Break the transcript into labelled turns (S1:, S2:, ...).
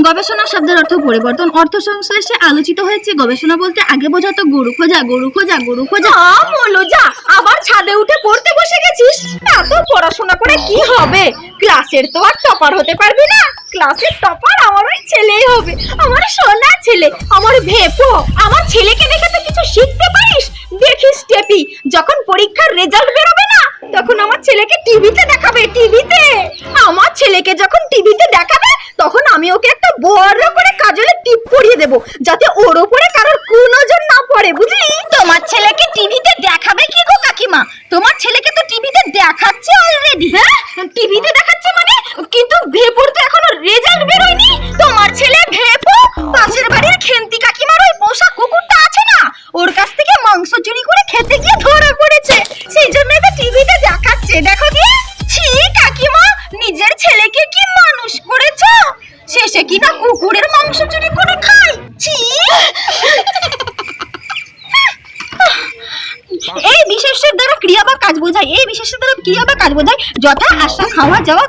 S1: গবেষণা শব্দের অর্থ পরিবর্তন। অর্থ সংশ্লেষে আলোচিত হয়েছে। গবেষণা বলতে আগে বোঝাতো গরু খোঁজা, গরু খোঁজা, গরু খোঁজা।
S2: মলুজা, আবার ছাদে উঠে পড়তে বসে গেছিস? এত পড়াশোনা করে কি হবে? ক্লাসের তো আর টপার হতে পারবি না। ক্লাসের টপার আমার ওই ছেলেই হবে, আমার সোনা ছেলে, আমার ভেপো। আমার ছেলেকে দেখে তো কিছু শিখতে পারিস। দেখিস টেপি, যখন পরীক্ষার রেজাল্ট বেরোবে না, তখন আমার ছেলেকে টিভিতে দেখাবে, টিভিতে। আমার ছেলেকে যখন টিভিতে দেখাবে, তখন আমি ওকে একটা বড় করে কাজলের টিপ পরিয়ে দেব, যাতে ওর উপরে কারোর কুনজর না পড়ে, বুঝলি?
S1: তোমার ছেলেকে টিভিতে দেখাবে কি গো কাকিমা? তোমার ছেলেকে তো টিভিতে দেখাচ্ছে অলরেডি।
S2: হ্যাঁ, টিভিতে দেখাচ্ছে মানে? কিন্তু ভেপুর তো এখনো রেজাল্ট বেরোয়নি।
S1: তোমার ছেলে ভেপো পাশের বাড়ির খেন্তি কাকিমার ওই পোষা কুকুরটা আছে না, ওর কাছ থেকে মাংস চুরি করে খেতে গিয়ে ধরা পড়েছে। সেই জন্যই তো টিভিতে দেখাচ্ছে। দেখো কি, ছি কাকিমা, নিজের ছেলেকে কি মানুষ করেছো? শেষে কিনা কুকুরের মাংস চুরি করে খায়। ছি। এই বিশেষের দ্বারা ক্রিয়া বা কাজ বোঝায়। এই বিশেষের দ্বারা ক্রিয়া বা কাজ বোঝায় যথা, আসা, খাওয়া, যাওয়া।